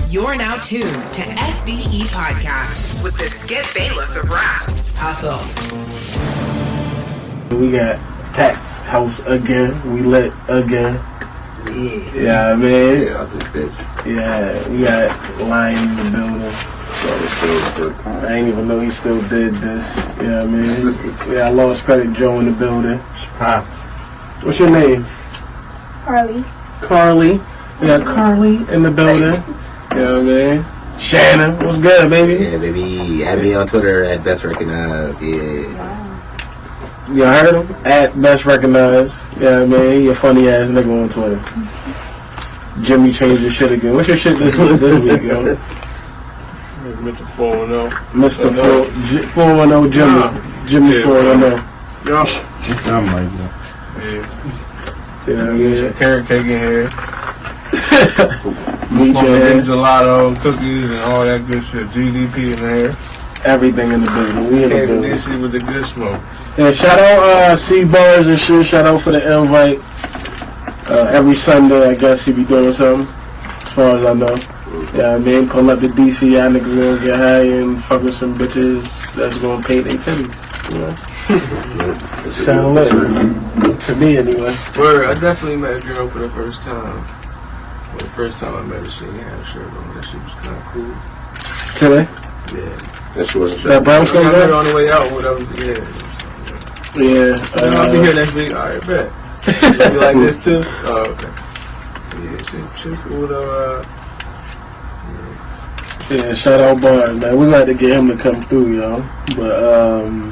You're now tuned to SDE Podcast with the Skip Bayless of rap. Hustle. We got packed house again. We lit again. Yeah, man. Yeah, out this bitch. Yeah, we got Lion in the building. I ain't even know he still did this. You know what I mean? Yeah, I lost credit Joe in the building. What's your name? Carly. We got Carly in the building. You know what I mean? Shannon, what's good, baby? Yeah, baby. Add me on Twitter at Best Recognized. Yeah. You heard him? At Best Recognized. You know what I mean? He a funny ass nigga on Twitter. Jimmy changed your shit again. What's your shit this week, yo? Mr. 410. Mr. 410 Jimmy. Jimmy 410. Yeah. Something like that. Yeah. Yeah. Carrot cake in here. Meet your head. Gelato, cookies, and all that good shit. GDP in there. Everything in the building. We in the Came to building. DC with the good smoke. Yeah, shout out C-Bars and shit. Shout out for the invite. Every Sunday, I guess he be doing something. As far as I know. Yeah, I mean, pull up to DC, y'all niggas gonna get high and fuck with some bitches that's gonna pay their titties. You know? Sound lit. To me, anyway. Word, I definitely met a girl for the first time. Well, the first time I met her, she didn't have a shirt on. That shit was kind of cool. Today? Yeah. That shit was That brown I skin met her girl? on the way out, whatever. Yeah. Yeah. I'll be here next week. Alright, bet. You like this too? Oh, okay. Yeah, she cool though. Yeah, shout out Barnes, man. We got to get him to come through, yo. But,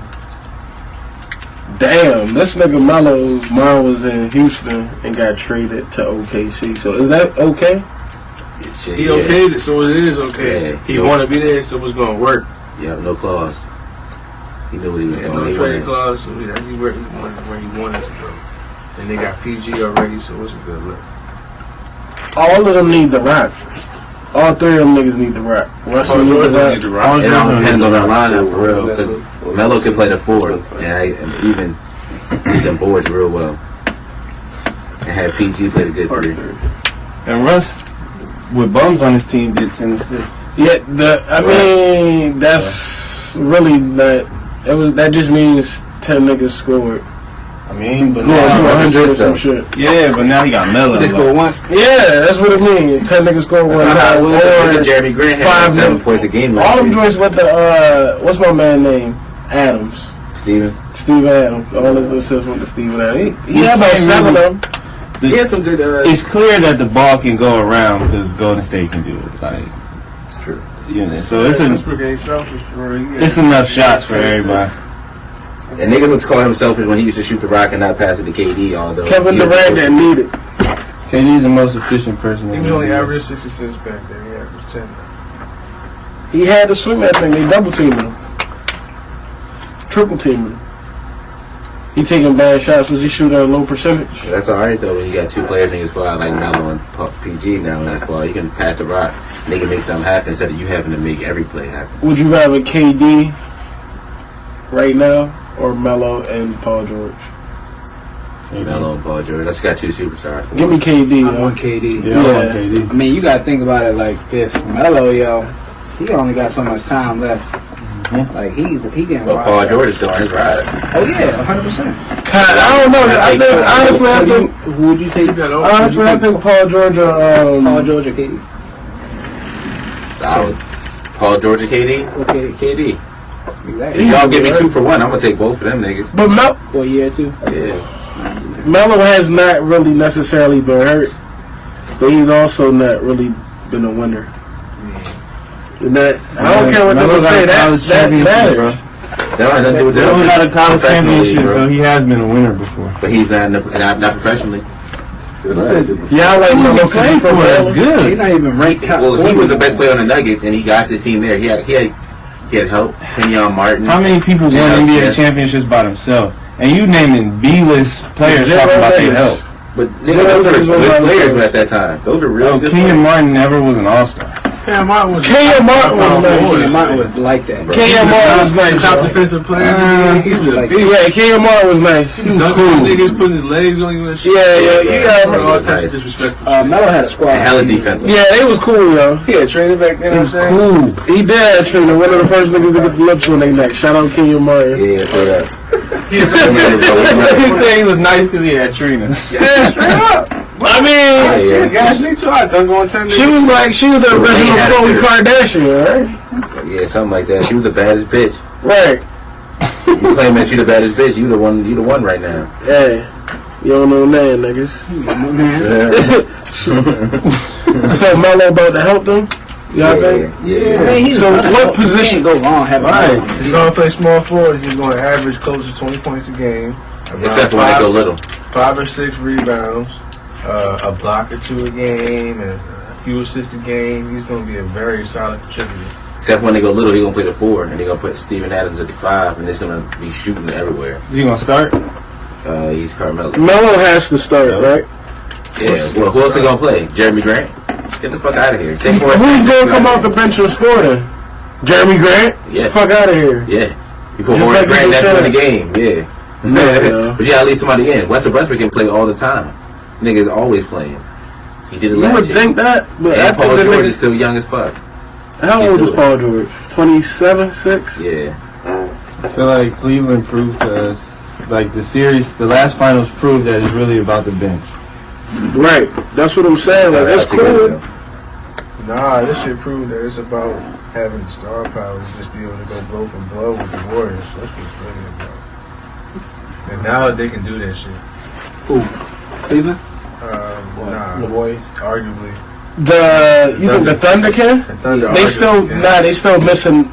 damn, this nigga Melo, mine was in Houston and got traded to OKC. So is that okay? shit. He Yeah. okayed it, so it is okay. Yeah. He wanted to be there, so it was going to work. Yep, no clause. He knew what he was Yeah, doing. no He trade wanted- clause, so he where he wanted to go. And they got PG already, so it's a good look. All of them need the rock. All three of them niggas need the rock. Russell needs the rock. It all depends on our lineup for real, because Melo can play the four, and even hit them boards real well. And had PG play the good three. And Russ, with bums on his team, did 10 assists. Yeah, I mean, that's really not. That just means 10 niggas scored. I mean, but Going to now, 100 or some shit. yeah, but now he got Melo. They scored once. Yeah, that's what it means. 10 niggas scored one time. Look Or at Jeremy Grant had 5 7 minutes. points a game. All them joints with the, what's my man name? Adams. Steven. Steven Adams. All his assists went to Steven Adams. He had about 7 of them. He had some good. It's clear that the ball can go around because Golden State can do it. Like, It's true. you know, so it's It's enough shots for everybody. And niggas would call him selfish when he used to shoot the rock and not pass it to KD. Although Kevin Durant didn't need it. KD's the most efficient person. He was only averaged 66 back then. He averaged 10. He had to swing that thing. They double teamed him. Triple teamed him. He taking bad shots. Was he shooting at a low percentage? That's all right though. When you got 2 players in your squad like Melo and PG now in that squad, you can pass the rock, nigga make something happen instead of you having to make every play happen. Would you rather KD right now or Melo and Paul George? Melo and Paul George. That's got 2 superstars. Give me KD. I want KD. Yeah, I want KD. I mean, you gotta think about it like this. Melo, yo, he only got so much time left. Like he getting. But Paul George is still on his ride. Oh yeah, 100%. I don't know. I think honestly, Who would you take? I think Paul George or Paul George or KD? Paul George and KD. Okay, KD. exactly. If y'all give me 2 for 1, I'm gonna take both of them niggas. But For a year or two. Yeah. Melo has not really necessarily been hurt, but he's also not really been a winner. And that, I don't care what people say. That matters. That has nothing to do with Melo's got a college professionally, championship, bro. so he has been a winner before. But he's not professionally. Y'all like Melo playing for That's us. good. He's not even ranked top. Well, he was the best player on the Nuggets, and he got this team there. He had help. Kenyon Martin. How many people won NBA championships by themselves? And you naming B-list players talking about their help. But those are good players at that time. Those are real good Kenyon players. Martin never was an all-star. Cam Martin was like that. Cam Martin was nice. Top defensive player. He's like big. Yeah, Cam Martin was nice. He was cool. Niggas putting his legs on you and shit. Yeah, you got All types of disrespectful. Melo had a squad. And hella defensive. Yeah, they was cool, yo. He had traded back then. He was cool. He did have Trina, one of the first niggas to get the lips on their neck. Shout out Cam Martin. Yeah, for that. He said he was nice because he had Trina. Yeah, straight up. I mean, Yeah. Gas me too. I done going 10 she was the original Khloe Kardashian, right? Yeah, something like that. She was the baddest bitch. Right. You claim that you the baddest bitch. You the one right now. Hey, you don't know nothing, niggas. So Melo about to help them? Y'all think? Yeah. Man, he's So what position? Go wrong having Right. He's going to play small forward. He's going to average close to 20 points a game. Except for when they go little. 5 or 6 rebounds, a block or 2 a game, and a few assists a game. He's going to be a very solid contributor. Except when they go little, he's going to play the 4, and they're going to put Steven Adams at the 5, and it's going to be shooting everywhere. Is he going to start? He's Carmelo. Melo has to start, right? Yeah, well, who else they going to play? Jeremy Grant? Get the fuck out of here. Take Who's going to come off the bench and score then? Jeremy Grant? Yeah. Fuck out of here. Yeah. You put Just Horace like Grant, you that's said. in the game. Yeah. Yeah. But you got to leave somebody in. Westbrook can play all the time. Nigga's always playing. He did it You last would year. think that, but I And think Paul the George nigga- is still young as fuck. How old is Paul George? 27, 6? Yeah. I feel like Cleveland proved to us, like the last finals proved that it's really about the bench. Right. That's what I'm saying. Like, that's cool. Nah, this shit proved that it's about having star power to just be able to go blow from blow with the Warriors. That's what it's really about. And now they can do that shit. Who? Cleveland? Nah, The boys. arguably. You think the Thunder can? The Thunder They still,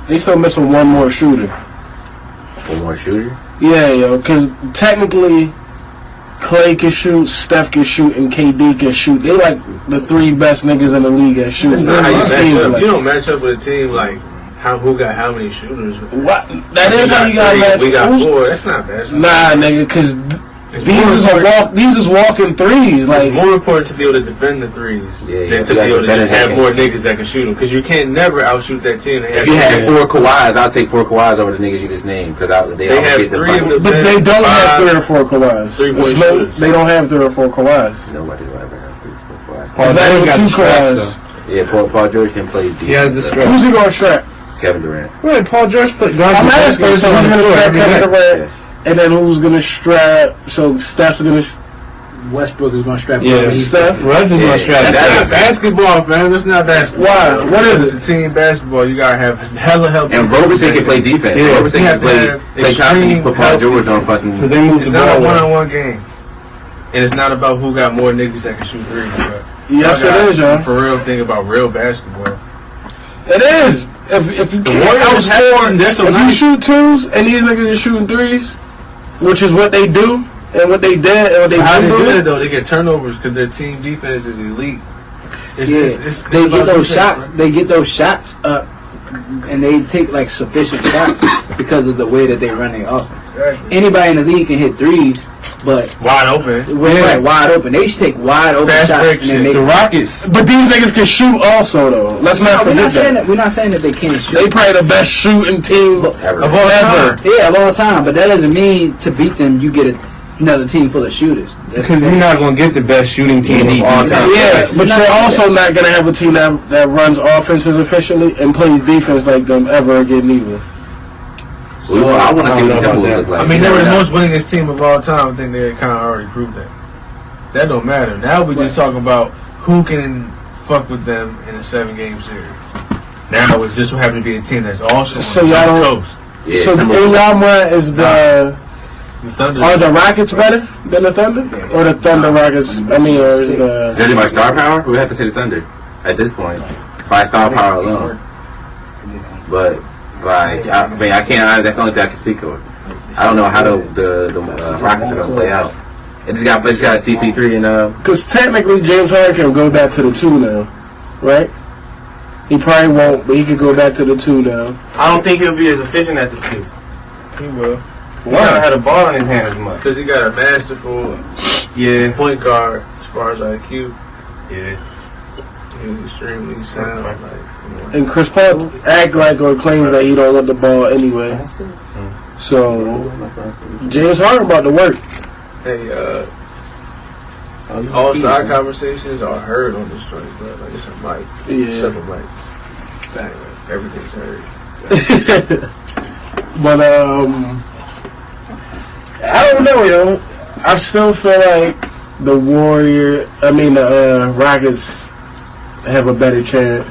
they still missing one more shooter. One more shooter? Yeah, yo, because technically, Clay can shoot, Steph can shoot, and KD can shoot. They like the 3 best niggas in the league at shooting. That's not how you It match seems up. like- You don't match up with a team like who got how many shooters. What? That is how you got match. We got 4. That's not bad. Nah, nigga, because It's these is walking threes. Like, it's more important to be able to defend the threes than to be able to just have more niggas that can shoot them. Because you can't never outshoot that team. If you had 4 Kawhis, I'll take 4 Kawhis over the niggas you just named because they always have get the 3 of finals. them. but they don't have 3 or 4 Kawhis. 3-point It's no- shooters. They don't have 3 or 4 Kawhis. Nobody will ever have 3 or 4 Kawhis. Paul It's not George even got 2 the straps, Kawhis. Yeah, Paul George can play defense. He has the strap. Who's he going to strap? Kevin Durant. Wait, Paul George put guard. I'm asking, so who's going to strap Kevin Durant? Yes. And then who's going to strap? So Steph's going to. Westbrook is going to strap Yeah, up. He's Steph? Russ is gonna strap. That's not basketball, fam. That's not basketball. Why? What is It's a team basketball. You gotta have hella help. And Roberson can play defense. Yeah, Roberson you can have to have play top and you put Paul help. George on fucking. Because they moved It's the not a ball. one-on-one game, and it's not about who got more niggas that can shoot threes. But Yes, y'all it got is, y'all. For real, think about real basketball. It is. If you can't Warriors have- outscore, they're so if you nice. shoot 2s and these niggas are shooting 3s, which is what they do and what they did and what they How they do. do it though? They get turnovers because their team defense is elite. It's, Yeah, it's they about get those defense, shots. bro. They get those shots up, and they take like sufficient shots because of the way that they run their offense. Exactly. Anybody in the league can hit threes, but Wide open. we're right wide open. They should take wide open Fast shots break and then shit. make. The Rockets. But these niggas can shoot also, though. Let's not No, we're forget not saying that. that. We're not saying that they can't shoot. They probably the best shooting team Ever. of all time. Yeah, of all time, but that doesn't mean to beat them you get another team full of shooters. Because you're not gonna get the best shooting team of all time. Yeah, but You're not you're gonna also not going to have a team that runs offenses efficiently and plays defense like them ever again either. Well, I want to I see don't what the know about Timberwolves that. look like. I mean, You they were the never most winningest team of all time. I think they kind of already proved that. That don't matter. Now we just talking about who can fuck with them in a 7-game series. Now it's just happen to be a team that's also So on the y'all West don't- Coast. Yeah, So in Timberwolves. y'all mind is The Thunder. are the Rockets better than the Thunder? Or the Thunder Rockets, or is the... Judging by star power, we have to say the Thunder at this point. By star power alone. But, like, I mean, I can't, that's the only thing I can speak of. I don't know how the Rockets are going to play out. It just got CP3 and, Because technically James Harden can go back to the 2 now, right? He probably won't, but he could go back to the 2 now. I don't think he'll be as efficient at the 2. He will. He don't have the ball in his hand as much. Because he got a masterful Yeah. point guard as far as IQ. Yeah. He's extremely sound. And Chris Paul act like or claims that he don't want the ball anyway. So James Harden about to work. Hey, all side conversations are heard on this joint, but like it's a mic. Yeah. Separate mic. Bang, everything's heard. But I don't know, yo. I still feel like the Rockets have a better chance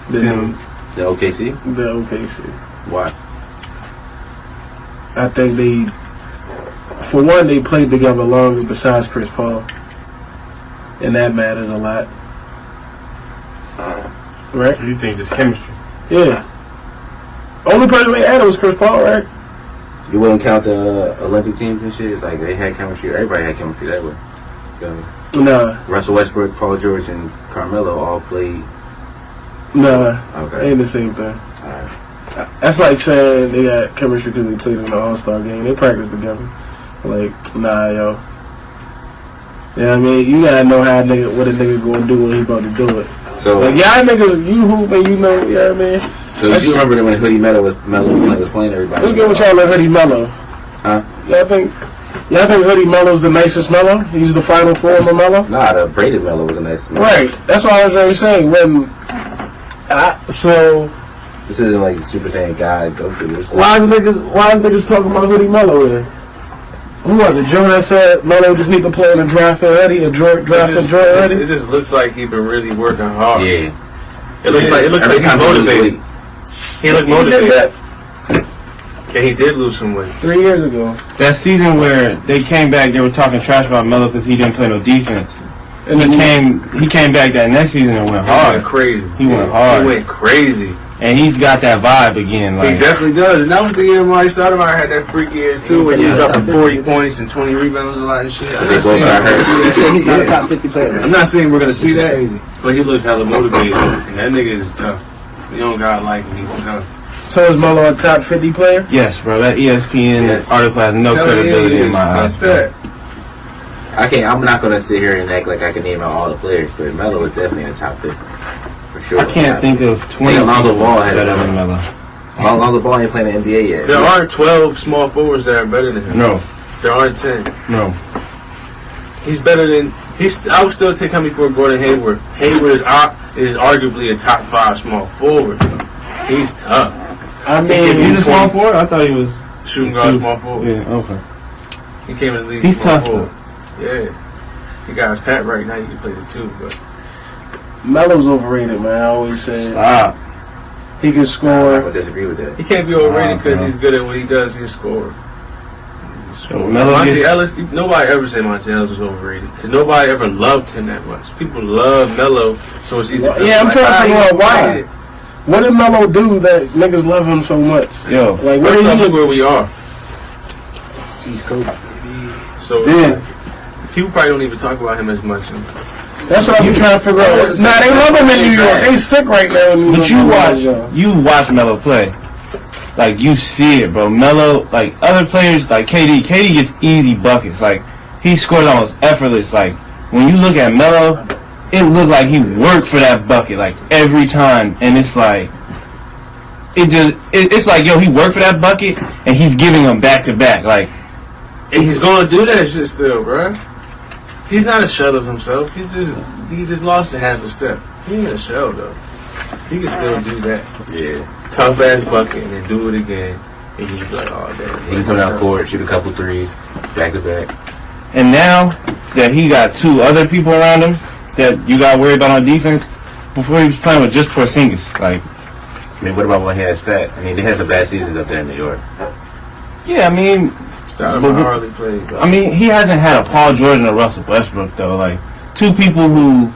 than The OKC? the OKC. Why? I think for one, they played together longer besides Chris Paul. And that matters a lot. Right? You think it's chemistry? Yeah. Only person they had was Chris Paul, right? You wouldn't count the Olympic teams and shit? It's like they had chemistry. Everybody had chemistry that way. You feel me? Nah. Russell Westbrook, Paul George, and Carmelo all played. Nah. Okay. Ain't the same thing. Alright. That's like saying they got chemistry because they played in the All-Star game. They practiced together. Like, nah, yo. Yeah, I mean, you gotta know what a nigga gonna do when he about to do it. So, Like, y'all niggas, you hoop and you know, you know what I mean? so you remember that when Hoodie Melo was playing everybody? Let's get with y'all on Hoodie Melo. Huh? Y'all think Hoodie Melo's the nicest Melo? He's the final form of Melo? Nah, the braided Melo was a nice Melo. Right. That's what I was already saying. This isn't like Super Saiyan God go through this. Why is niggas talking about Hoodie Melo then? Who was it? Joe that said Melo just need to play in a draft and ready, a draft and Jordan ready? It just looks like he's been really working hard. Yeah. It looks like he's motivated. He looked motivated. Yeah, he did lose some weight 3 years ago. That season where they came back, they were talking trash about Melo because he didn't play no defense. And He came back that next season and went He hard. went crazy. He went hard. He went crazy. And he's got that vibe again. He Like, definitely does. And that was the year Marty Stoudemire had that freak year too, when he was dropping 40 points and 20 rebounds and a lot of shit. They both got hurt. He said he's not a top 50 player. I'm not saying we're gonna see that, but he looks hella motivated, and that nigga is tough. You don't gotta like him, he's tough. So is Melo a top 50 player? yes, bro, that ESPN article has no credibility in my eyes. Bro. I'm not gonna sit here and act like I can name out all the players, but Melo is definitely in the top 50 for sure. I can't think of 20 Alonzo Ball had better it. than Melo. Alonzo Ball ain't playing the NBA yet. There aren't 12 small forwards that are better than him. No, There aren't 10. no. He's better than. I would still take him before Gordon Hayward. Hayward is arguably a top 5 small forward. He's tough. I mean, He's a small forward? I thought he was Shooting guard, small forward. Yeah, okay. He came in the league. He's small tough, forward. Yeah. He got his pat right now. You can play the 2, but Melo's overrated, man. I always say Stop. he can I score. would disagree with that. he can't be overrated because bro. he's good at what he does. He can score. Melo Monte gets- Ellis, nobody ever said Monte Ellis was overrated because nobody ever loved him that much. People love Melo, so it's easy. Yeah, I'm trying to figure out why. Why? What did Melo do that niggas love him so much? Yo, Like, what First did off, he look do? where we are. He's cool. So Yeah. people probably don't even talk about him as much. That's what I'm trying to figure out. Nah, they love him in New York. They sick right now in New York. but you watch Melo play. Like, you see it, bro. Melo, like, other players, like KD gets easy buckets. Like, he scores almost effortless. Like, when you look at Melo, it looked like he worked for that bucket, like, every time. And it's like, it's like, yo, he worked for that bucket, and he's giving them back to back. Like, And he's gonna do that shit still, bruh. He's not a shell of himself. He just lost a half a step. He ain't a shell though. He can still do that. Yeah. Tough ass bucket and then do it again. And he's like, oh damn. He can come down court, shoot a couple threes, back to back. and now that he got 2 other people around him that you got to worry about on defense, before he was playing with just Porzingis, like, I mean, what about when he had Stat? I mean, they had some bad seasons up there in New York. yeah, I mean, Stoudemire hardly played. Bro. I mean, he hasn't had a Paul George and a Russell Westbrook, though. Like, 2 people who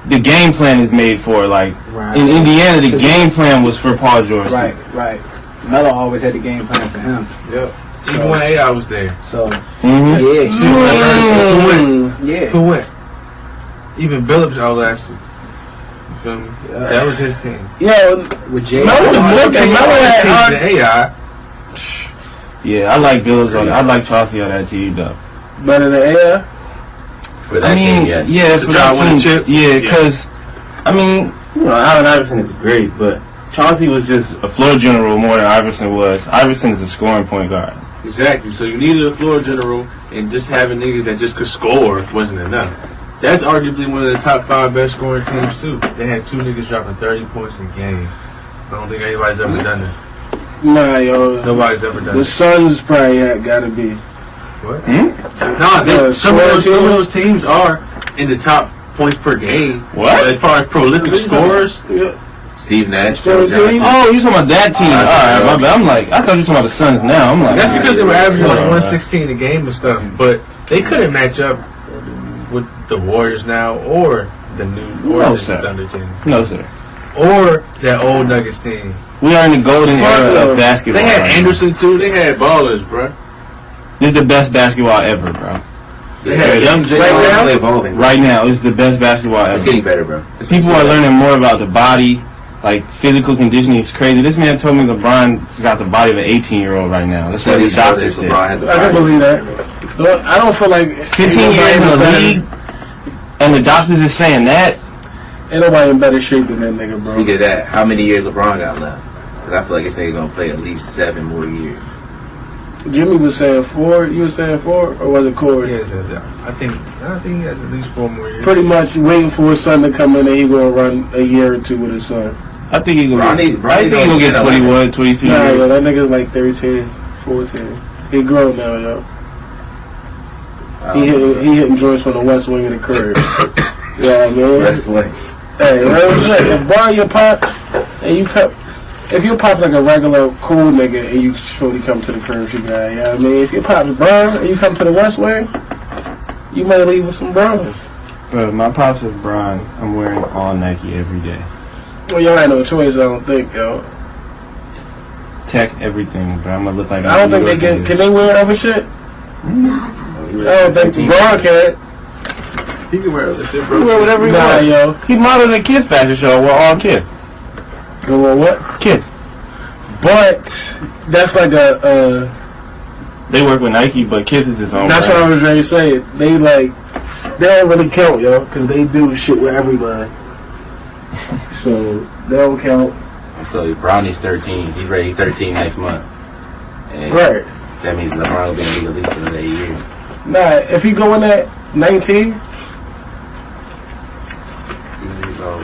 the game plan is made for. Like, Right. in Indiana, the game plan was for Paul George. Right. Melo always had the game plan for him. Yep. Even when AI was there. So, Mm-hmm. yeah. Yeah. Who went? Even Billups outlasted. You feel me? That was his team. Yo, With Jay. Melo was looking. Melo had The AI. Yeah, I like Billups on. I like Chauncey on that team, though. better than AI. For that I mean, team, yes. yeah, To for try that to win a team, chip? yeah, because I I mean, you know, Allen Iverson is great, but Chauncey was just a floor general more than Iverson was. Iverson is a scoring point guard. Exactly. So you needed a floor general, and just having niggas that just could score wasn't enough. That's arguably one of the top 5 best scoring teams too. They had 2 niggas dropping 30 points a game. I don't think anybody's ever done that. Nah, yo. Nobody's ever done The that. Suns probably gotta be. What? Yeah, Some of those teams are in the top points per game. What? As far as prolific scorers, Yeah. Steve Nash, Joe Joe Johnson. Oh, you talking about that team? All right, my bad. I'm like, I thought you were talking about the Suns now. I'm like, that's because they were averaging like Yeah. 116 a game and stuff. But they couldn't match up with the Warriors now, or the new, or No, the sir. Thunder team, No, sir. or that old Nuggets team. We are in the golden era of basketball. They had right now. Anderson too. They had ballers, bro. This is the best basketball ever, bro. Yeah, had young Jay right Brown. now, evolving. Right now, it's the best basketball It's ever. getting better, bro. People are learning more about the body, like physical conditioning is crazy. This man told me LeBron's got the body of an 18-year-old right now. That's what the doctor said. LeBron has a I can body. believe that. But I don't feel like 15 years in the league, and the doctors is saying that. Ain't nobody in better shape than that nigga, bro. Speaking of that, how many years LeBron got left? Because I feel like this nigga gonna play at least 7 more years. Jimmy was saying 4. You were saying 4, or was it Corey? I think he has at least 4 more years. Pretty much waiting for his son to come in and he gonna run a year or 2 with his son. I think he's gonna Bronny- get, I think Bronny's he gonna get gonna 21, 22 Nah, years. yo, that nigga's like 13, 14. He grown now, yo. He hitting joints from the west wing of the crib. Yeah, man. That's what. Hey, real shit. If bar your pop and you come, if you pop like a regular cool nigga and you surely come to the crib, you got, you know what I mean? If you pop the burn and you come to the west wing, you might leave with some bros. Bro, my pops is Bron. I'm wearing all Nike every day. Well, y'all ain't no choice, I don't think, yo. Tech everything, bro. I'm gonna look like I don't think they can they wear other shit? I don't think Bron can. He can wear other shit, He bro. wear whatever he Nah, wants. yo. He modeled a kid fashion show. We're all kid. Go on what? Kid. But that's like a. They work with Nike, but Kids is his own. That's what brand. I was ready to say. They don't really count, yo, because they do shit with everybody. So they don't count. So Bronny's 13. He's ready 13 next month. And Right. that means LeBron will be in the league at least another 8 years. Nah, if he going at 19,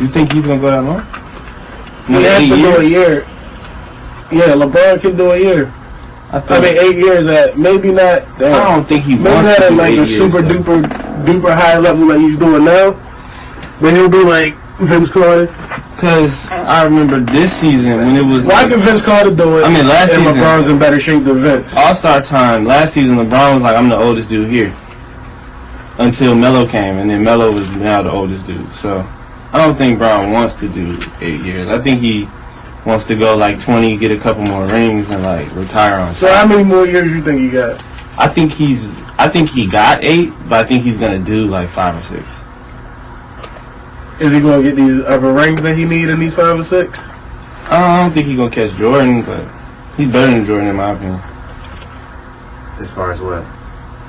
You think he's gonna go that long? he has to do a year. Yeah, LeBron can do a year. I mean, 8 years at maybe not. I Damn. don't think he Maybe wants not to at do like 8 a years, super though. duper high level like he's doing now. But he'll be like Vince Carter. Because I remember this season when it was Why can Vince Carter do it? I mean, last and season- LeBron's in better shape than Vince. All-Star time. Last season, LeBron was like, I'm the oldest dude here. Until Melo came, and then Melo was now the oldest dude. So I don't think Brown wants to do 8 years. I think he wants to go like 20, get a couple more rings, and like retire on So top. how many more years you think he got? I think he got 8, but I think he's gonna do like 5 or 6. Is he going to get these other rings that he need in these 5 or 6? I don't think he's gonna catch Jordan, but he's better than Jordan in my opinion. As far as what?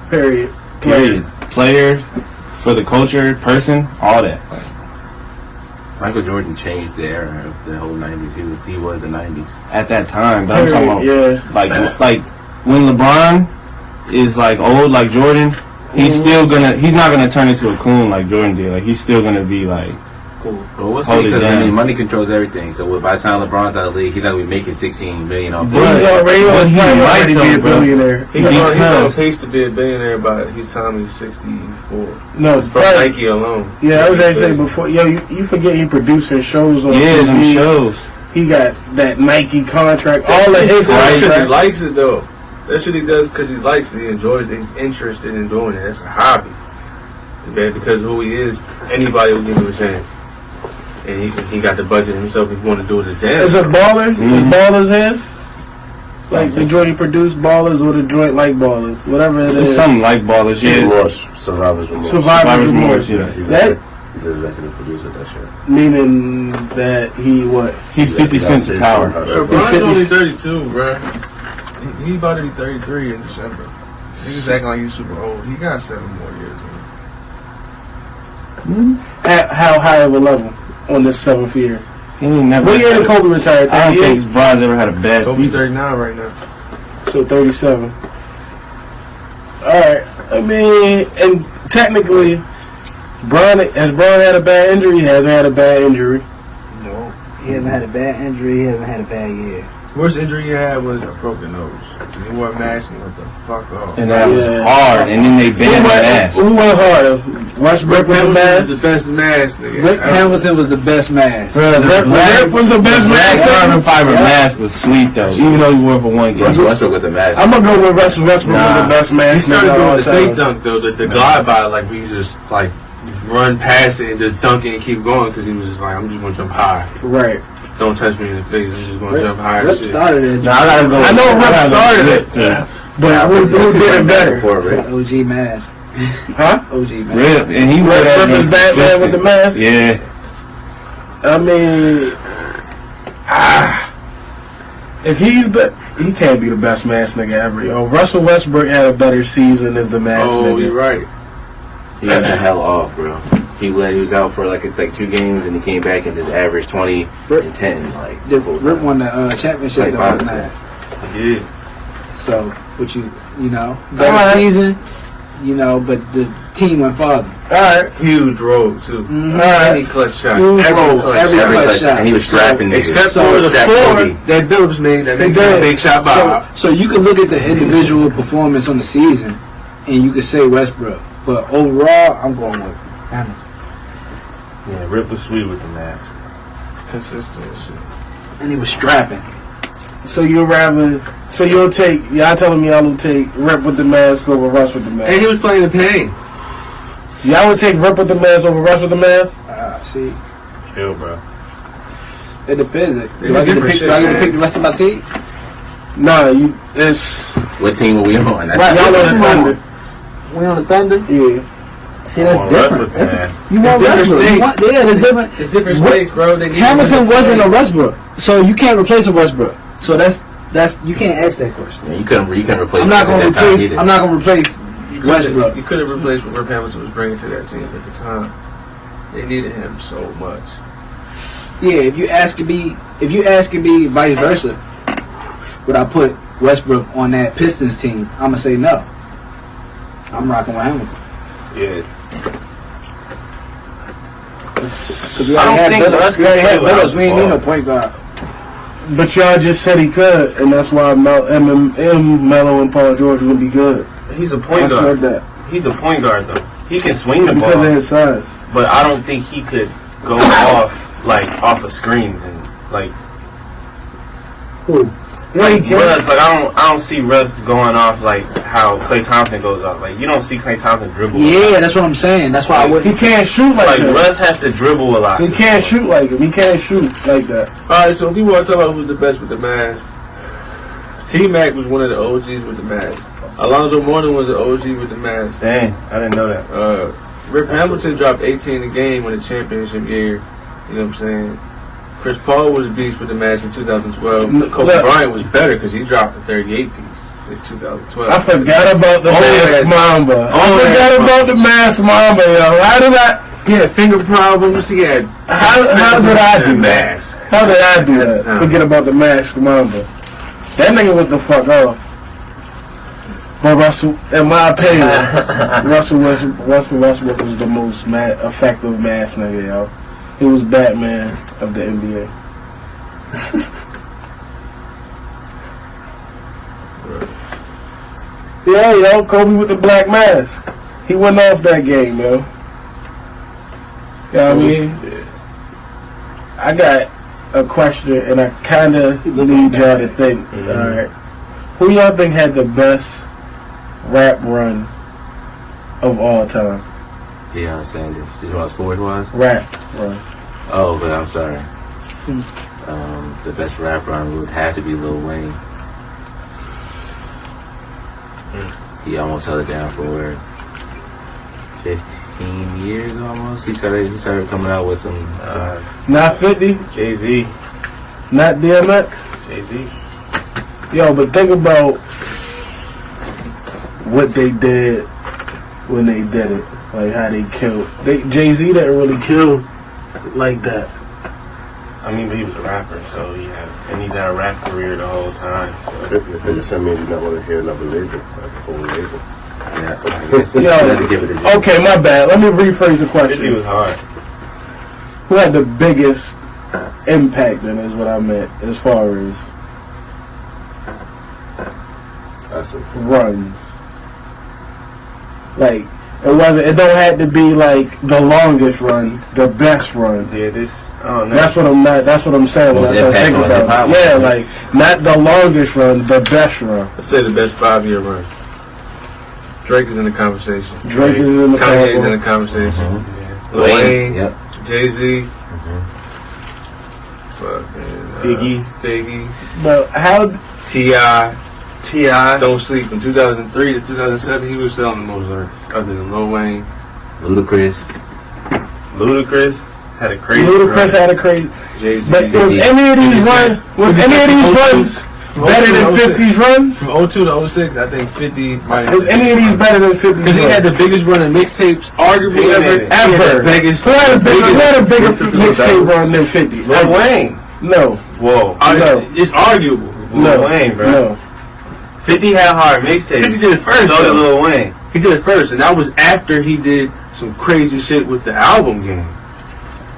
Period. Period. Player, for the culture, person, all that. Michael Jordan changed the era of the whole 90s. He was the 90s. At that time, but I'm Period. talking about Yeah. like when LeBron is like old like Jordan, he's not gonna turn into a coon like Jordan did. Like he's still gonna be like Well, we'll see, Hold it because down. money controls everything. So by the time LeBron's out of the league, he's not going to be making $16 million off But that. he's already But on he probably might already be though, a bro. billionaire. He's on Because- pace to be a billionaire by his time he's 64. No, it's From probably. Nike alone. Yeah, I was going to say before. Yo, you forget he producing shows on yeah, them TV. shows. He got that Nike contract. All of his Because he contracts. likes it though. That's what he does because he likes it. He enjoys it. He's interested in doing it. That's a hobby. Okay, because of who he is, anybody will give him a chance. And he got the budget himself if he want to do it as dance. Is it Ballers? Mhm. Is Ballers his? Like the joint he produced Ballers or the joint like Ballers? Whatever it It's is. something like ballers. Yeah, Remorse, Survivor's Remorse. Survivor's Remorse. Yeah. He's That he's the executive producer of that show. meaning that he what? He's 50 cents of power. Bro, Bron's only 32, bro. He about to be 33 in December. Niggas acting like he's super old. He got 7 more years. Man. At how high of a level? on this 7th year. He ain't never. What year did Kobe retire? I don't 38? think Bron's ever had a bad Kobe's season. 39 right now. So 37. Alright. I mean, and technically, has Bron had a bad injury? He hasn't had a bad injury. No. He hasn't had a bad injury. He hasn't had a bad year. Worst injury he had was a broken nose. He wore a mask and what the fuck off. And that was Yeah. hard, and then they banned that ass. Who went harder? Westbrook with the Hamilton mask? was the best mask, nigga. Rick Hamilton was the best mask. Rip was the best Black mask. carbon fiber mask was sweet though, even though he wore it for one game. Russell Westbrook with the mask. I'm gonna go with Russell Westbrook with the best He mask. started nigga doing all the time. safe dunk though, the glide by, like we just like run past it and just dunk it and keep going because he was just like, I'm just gonna jump high. Right. Don't touch me in the face. I'm just gonna jump high. Rip and shit. started it. Nah, I gotta go. I know Rip started it, Yeah. but who did it better? Before, right? OG mask. Huh? OG mask. Rip, and he wore that. Rip is Batman with the mask? Yeah. I mean, if he can't be the best mask nigga ever. Yo, Russell Westbrook had a better season as the mask Oh, nigga. you're right. He got the hell off, bro. He was out for like 2 games and he came back and just averaged 20 and 10. Like Rip won the championship Like with the 5 mask. Yeah. So, what better season, but the team went farther. Alright. Huge road too. Mhm. Any clutch shot. Huge Every road. clutch Every shot. clutch shot. And he was strapping niggas. Except So for the Strap 4 Kobe. that Billups made that makes did. a big shot by. So you can look at the individual performance on the season, and you can say Westbrook. But overall, I'm going with Hamilton. Yeah, Rip was sweet with the mask. Consistent and shit. And he was strapping. So you'll take, y'all telling me y'all will take Rip with the mask over Russ with the mask. And he was playing the pain. Y'all would take Rip with the mask over Russ with the mask? See, Chill, bro. it depends. They Do I get to different pick? shit, Do I get to man. pick the rest of my team? Nah, it's What team were we on? That's right, y'all on the Thunder. We on the Thunder. Yeah. See, that's On Russ different. with the mask. You want different Westbrook? stakes. There's different. It's different stakes, bro. They need Hamilton wasn't a Westbrook, so you can't replace a Westbrook. So that's you can't ask that question. Yeah, you couldn't replace I'm not him at gonna that time replace. either. I'm not gonna replace Westbrook. You couldn't replace what Rip Hamilton was bringing to that team at the time. They needed him so much. Yeah, if you asking me vice versa, would I put Westbrook on that Pistons team? I'm gonna say no. I'm rocking with Hamilton. Yeah. Cause we I don't already think had Billups. Russ We already can had play Billups. without We ain't need the no ball. point guard. But y'all just said he could, and that's why Melo and Paul George would be good. He's a I point said guard. that He's a point guard though. He can swing the because of ball, his size. but I don't think he could go off of screens and like. Who? Yeah, Like he can. Russ, like I don't see Russ going off like how Klay Thompson goes off. Like you don't see Klay Thompson dribble. Yeah, that's what I'm saying. That's why I He wouldn't. can't shoot like Like that. Russ has to dribble a lot. He can't shoot like him. He can't shoot like that. Alright, so if we want to talk about who's the best with the mask, T-Mac was one of the OGs with the mask. Alonzo Mourning was an OG with the mask. Dang, I didn't know that. Rip Hamilton dropped 18 a game in the championship year. You know what I'm saying? Chris Paul was a beast with the mask in 2012. Kobe Look. Bryant was better because he dropped a 38 piece in 2012. I forgot about the Oh, mask yes. Mamba. I Oh, forgot yes. about the mask Mamba, yo. How did I? He had finger problems. He had How did I do that? mask? How did I do At the that? time. Forget about the mask Mamba. That nigga went the fuck off. But Russell, in my opinion, Russell Westbrook was the most effective mask nigga, yo. He was Batman of the NBA. Yeah, yo, Kobe with the black mask. He went off that game, yo. You know what I mean? I got a question, and I kind of need y'all to think. All right, who y'all think had the best rap run of all time? Deion Sanders. Just about sport wise. Rap run. Oh, but I'm sorry. The best rap run would have to be Lil Wayne. He almost held it down for 15 years almost. He started coming out with some Not 50, Jay-Z. not DMX. Jay-Z. Yo, but think about what they did when they did it. Like how they killed. Jay-Z didn't really kill like that. I mean, but he was a rapper, so and he's had a rap career the whole time. So 50 Cent means you not want to hear another label, like a whole label. Yo, okay, my bad. Let me rephrase the question. 50 was hard. Who had the biggest impact, then, is what I meant, as far as runs? Like, it don't have to be like the longest run, the best run. Yeah, that's what I'm saying when I start thinking about it. Yeah, like, not the longest run, the best run. Let's say the best 5-year run. Drake is in the conversation. Drake is in the Kanye is in the conversation. Lil Wayne, Jay-Z. Biggie. But how T.I. Don't Sleep. From 2003 to 2007, he was selling the most artists, other than Lil Wayne. Ludacris had a crazy Jay-Z. But was any of these runs better than 50's runs? From 02 to 06, I think 50 might Was any of these better than 50's because he had the biggest run in mixtapes, arguably ever. Who had a bigger mixtape run than 50? Lil Wayne. No. Whoa. No. It's arguable. Lil Wayne, bro. No. 50 had hard mixtapes. 50 did it first. So did Lil Wayne. He did it first, and that was after he did some crazy shit with the album game.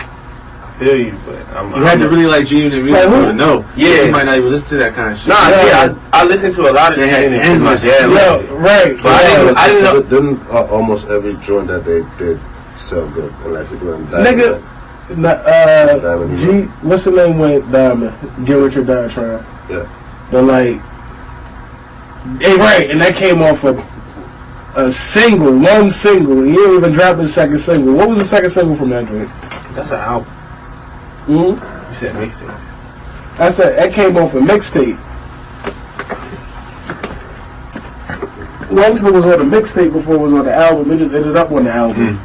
I feel you, but You had to really like G-Unit music to know. Yeah. You might not even listen to that kind of shit. Nah, I listened to a lot of G-Unit because my dad liked it. Right. But I didn't know. Didn't almost every joint that they did sell good? And like, Nigga, what's the name with Diamond? Get Rich or Die Trying. Yeah. But like, and that came off of one single. He didn't even drop his second single. What was the second single from that joint? That's an album. Mm-hmm. You said mixtapes. That came off a mixtape. Once it was on a mixtape before it was on the album. It just ended up on the album.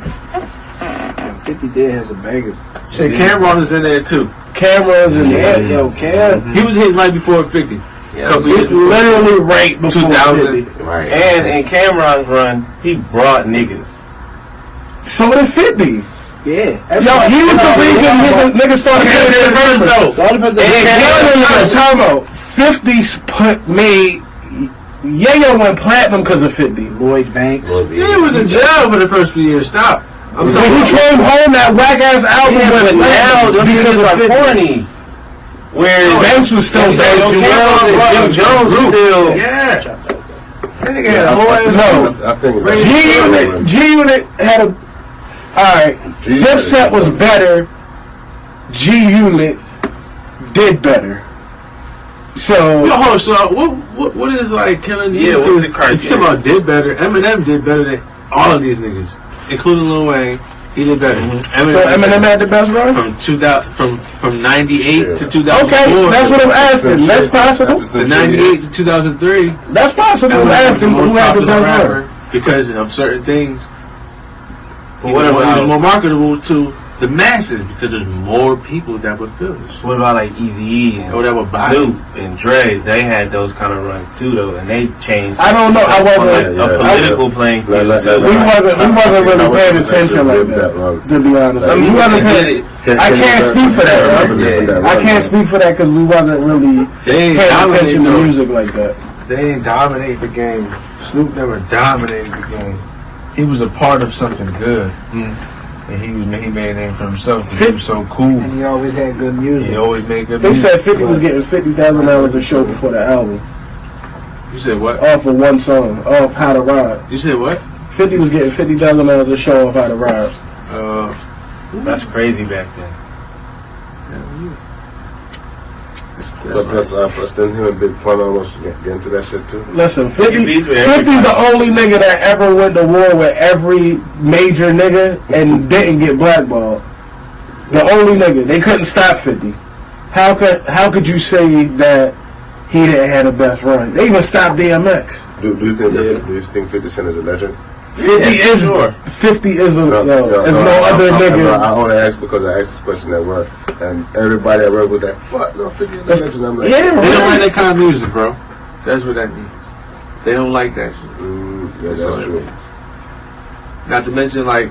50 did have some bangers. Shit, Cameron is in there too. Cameron's in there. Yo, Cam. He was hitting right before 50. Yeah, Couple It's years before. literally right before 2000. 50. Right. And in Cameron's run, he brought niggas. So did 50. Yeah. Yo, he was the reason niggas started getting their numbers. Time out. 50's made Yayo went platinum because of 50. Lloyd Banks. He was in jail for the first few years. Stop. When he came home, that whack ass album But went now, platinum because of 50. corny. Where Banks was still Jim Jones still. Yeah. That nigga had a No. whole I think G-Unit had a... Alright, Dipset was better. G-Unit did better. So... Yo, hold on, so what is like killing you? Yeah, what was it If you talking about did better, Eminem did better than all of these niggas, including Lil Wayne. He did better. So Eminem had the best run? From 2000, from 98 to 2004. Okay, that's what I'm asking. That's possible. To 98 to 2003. That's possible. I'm asking who had the best run. Because of certain things. But He what was about more marketable to the masses because there's more people that would feel this. what about like Eazy-E and Or that would buy Snoop and Dre? They had those kind of runs too, though, and they changed. I don't know. I wasn't... a political playing field too. We wasn't really paying attention like that, to be honest. I mean, we wasn't they paying... did it. I can't speak for that, right? I can't speak for that because we wasn't really They ain't paying attention to dominate, music like that. They didn't dominate the game. Snoop never dominated the game. He was a part of something good. And he made a name for himself because he was so cool. And he always had good music. He always made good They music. said 50 was getting $50,000 a show before the album. You said what? Off of one song, off How to Ride. You said what? 50 was getting $50,000 a show off How to Ride. That's crazy back then. Plus, didn't him and Big Pun almost get into that shit too? Listen, He 50's beats with everybody. the only nigga that ever went to war with every major nigga and didn't get blackballed. The only nigga. They couldn't stop 50. How could you say that he didn't have the best run? They even stopped DMX. Do you think 50 Cent is a legend? 50 is sure. 50 is no other I nigga. only ask because I asked this question at work, and everybody at work was like, "Fuck no, 50 is a legend." I'm like, Yeah, They don't like right. that kind of music, bro. That's what that means. They don't like that shit. yeah, that's true. Not to mention, like,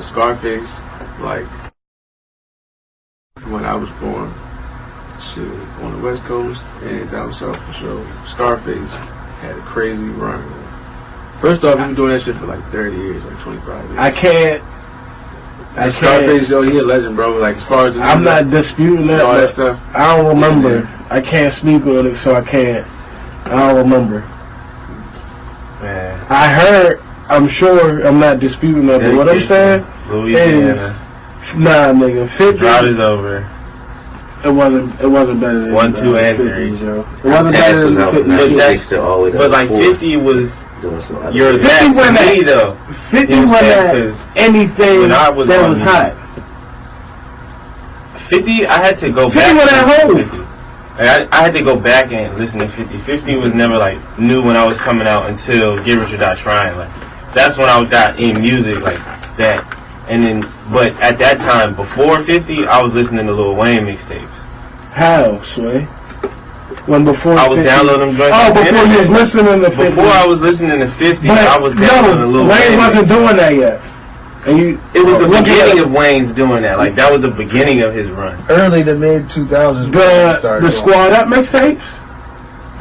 Scarface, like, when I was born. Shit, on the West Coast and down south for sure. Scarface had a crazy run. First off, he been doing that shit for like 30 years, like 25 years. I can't. Scarface, yo, he a legend, bro. Like, as far as I'm not disputing that, all but that stuff. I don't remember. I can't speak on it, so I can't. I don't remember. Man. I heard. I'm sure. I'm not disputing that, but what I'm saying Louisiana. is, nah, nigga, 50. Drought is over. It wasn't better than 1, 2, and 50, 3. Yo. It wasn't better than 50. But like 50 was your 50 that to went me at- though. 50 You know what I'm went saying? at 'Cause anything when I was that on was the- hot. 50, I had to go 50 back. went at and listen to home. 50. Like, I had to go back and listen to 50. 50 was never like new when I was coming out until Get Rich or Die Trying. Like that's when I got in music like that. And then, but at that time before 50, I was listening to Lil Wayne mixtapes. How, Sway? When before I was 50? downloading them joints. Oh, on the before you was internet. listening to 50. Before I was listening to 50, But I was downloading no, Lil Wayne Wayne wasn't mixtapes. doing that yet. And you, It was the look beginning at of Wayne's doing that. Like that was the beginning of his run. Early to mid 2000s. the Squad Up mixtapes.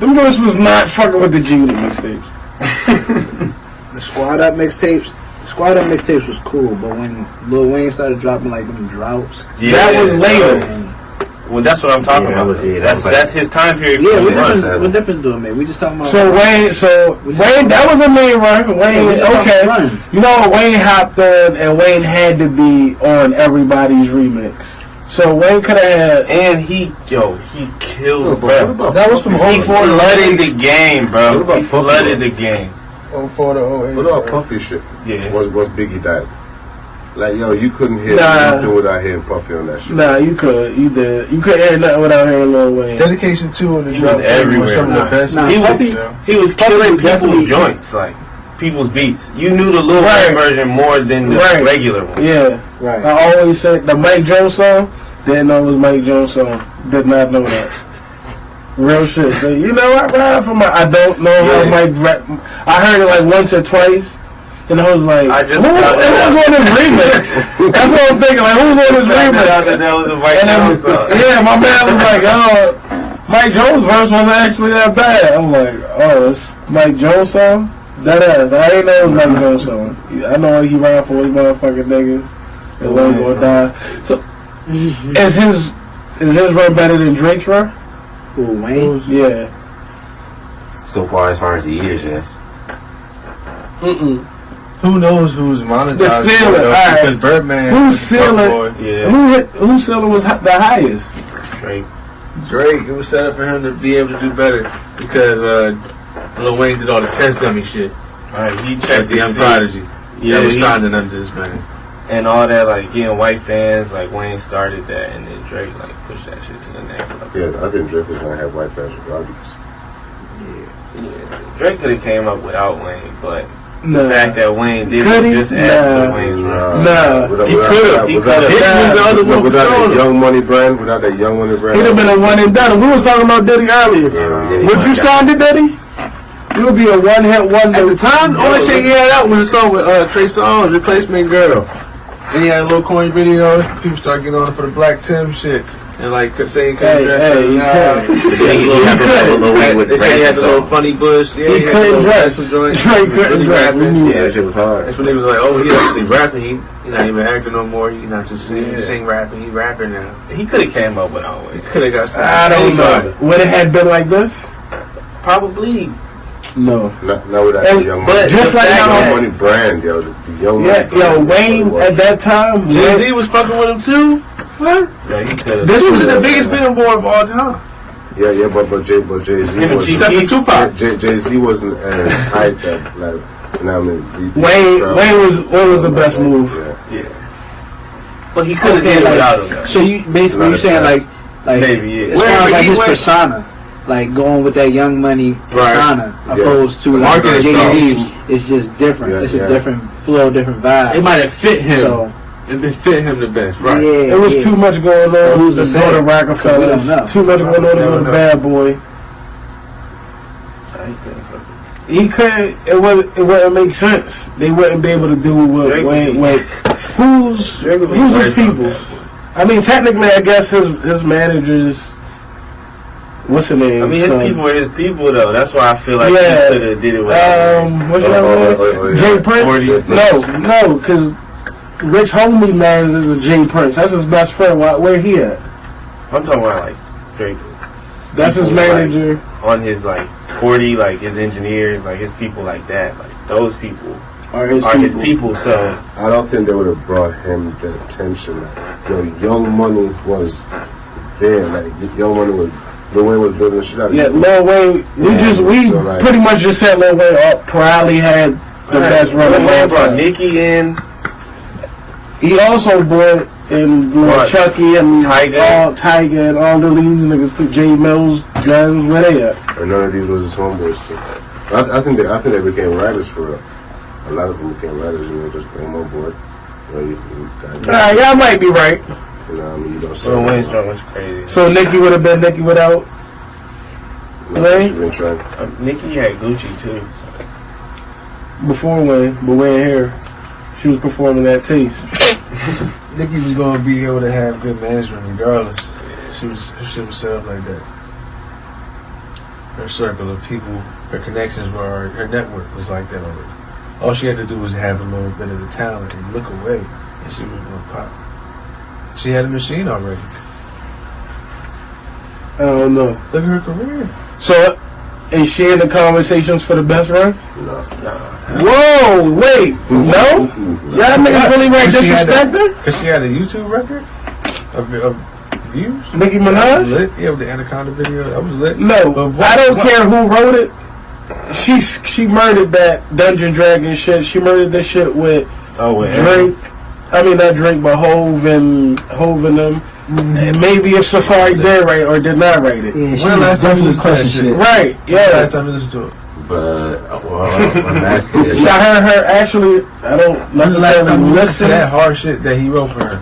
Them boys was not fucking with the G Unit mixtapes. The Squad Up mixtapes. Squad Up mixtapes was cool, but when Lil Wayne started dropping like them droughts, That was later. Well, that's what I'm talking about. That's his time period. yeah, for what his run. difference do it make? We just talking about. So Wayne, that was a main run. Wayne, okay. Runs. You know, Wayne hopped in, and Wayne had to be on everybody's remix. So Wayne could have had. And he killed, bro. That was from He flooded the game, bro. What about He flooded the game. 04 to 08. What about Puffy shit? Yeah. Was Biggie died? Like, yo, you couldn't hear Nah. nothing without hearing Puffy on that shit. Nah, you could. You did. You couldn't hear nothing without hearing Lil Wayne. Dedication 2 and the He drop was everywhere. some of the best. Nah, He Puffy- was killing definitely- people's joints, like people's beats. You knew the Lil Right. Wayne version more than the Right. regular one. Yeah. Right. I always said the Mike Jones song. Didn't know it was Mike Jones song. Did not know that. Real shit. So you know I ride for my. I don't know how Mike. I heard it like once or twice, and I was like, I just who found was out. on his remix? That's what I'm thinking. Like, who's on his remix? That was a Mike And then, Jones song. yeah, my man was like, oh, Mike Jones' verse wasn't actually that bad. I'm like, oh, it's Mike Jones song? That ass. I ain't know it was Mike Jones song. I know he ran for his motherfucking niggas. And Wayne gonna die. So, is his run better than Drake's run? Who, Wayne? Yeah. So far as the years, yes. Who knows who's monetized? The ceiling, though, alright. because Birdman. Whose was the fuck ceiling? boy. Yeah. Whose ceiling was the highest? Drake. Drake, it was set up for him to be able to do better because Lil Wayne did all the test dummy shit. Alright, he Like checked the Young see- Prodigy. Yeah, That was he- signing under this man. and all that, like getting white fans. Like Wayne started that, and then Drake like pushed that shit to the next level. Yeah, I think Drake was gonna have white fans regardless. Yeah, Drake could have came up without Wayne, but the Nah. fact that Wayne did Could it he? just adds Nah. to Wayne's run. Nah, he could've. Without Diddy was the other one without persona. that Young Money brand, without that Young Money brand. He'd have been a one and done. We was talking about Diddy earlier. Would you sign to Diddy? You would be a one-hit wonder. At the time, the only shit he had out was a song with Trey Songz, Replacement Girl. And he had a little corny video. People started getting on it for the Black Tim shit. And like saying, Hey, he They say he had the little funny bush. Yeah, He had couldn't the little dress. pencil joint. Drake couldn't Really dress. We rapping. knew Yeah, that shit was hard. That's when they was like, oh, he actually rapping. He not even acting no more. He not just sing rapping. He rapping now. He could have came up without Wayne. Could have got signed. I don't Anybody. know. Would it have been like this? Probably. No. Not without And- the Young but Money. just The like how- Young Money brand, yo. The Young Yeah, Money yo, brand. Wayne at that time. Jay-Z was fucking with him too. What? Yeah, he could have. This He was was the a biggest bidding boy of all time. Yeah, but Jay Z Him and was Chief Except for Tupac. Jay Z wasn't as hyped that like. You know what I mean? Wayne was the best move. Yeah. But he could have Okay, did it like, without him. So you basically Not you saying as like Maybe, yeah. as far as like his Wait. persona, like going with that Young Money persona Yeah. opposed to like Marketing Jay style. Reeves, it's just different. Yeah, It's yeah. a different flow, different vibe. It might have fit him. So It fit him the best, right? yeah, It was yeah. too much going on. Who's to to go say? to We Rockefellers. don't know. Too much going on to go Never to know. Bad Boy. He couldn't. It wouldn't make sense. They wouldn't be able to do what Drake Wayne. would be- Who's his people? I mean, technically, I guess his managers. What's the name? I mean, his people are his people, though. That's why I feel like he could have did it with. What's your name? Jay Prince. No, because Rich Homie Mans is a Jay Prince. That's his best friend. Where he at? I'm talking about like Drake. That's his manager. Like, on his like 40, like his engineers, like his people, like that. Like those people are his people. So I don't think they would have brought him the attention. Young Money was there. Like Young Money was. Lil Wayne was building the shit out of it. Lil Wayne, we pretty much just said Lil Wayne probably had the best run. Lil Wayne brought Nicki in. He also brought in Chucky and Tiger and all the these niggas to J Mills, Guns, where they at? And none of these was his homeboys too. I think they became writers for real. A lot of them became writers, just came on board. Y'all might be right. You know what I mean? You don't say Lil Wayne's drum was crazy. So Nicki would have been Nicki without Wayne? Nicki had Gucci too. Before Wayne, but Wayne here, she was performing that Taste. Nicki was going to be able to have good management regardless. She was set up like that. Her circle of people, her connections were, her network was like that already. All she had to do was have a little bit of the talent and look away, and she was going to pop. She had a machine already. I don't know. Look at her career. So, is she in the conversations for the best run? No. Whoa, wait, no? Y'all niggas really right disrespecting? Because she had a YouTube record of views. Nicki Minaj? Lit. Yeah, with the Anaconda video. That was lit. No, I don't care who wrote it. She murdered that Dungeon Dragon shit. She murdered this shit with Drake. I mean, not Drake, but Hove and them. And maybe if Safari did write or did not write it. Yeah, when last time you listened to that shit? Right, yeah. Last time you listened to it? But I'm asking. I heard her actually. I don't necessarily listen to that hard shit that he wrote for her.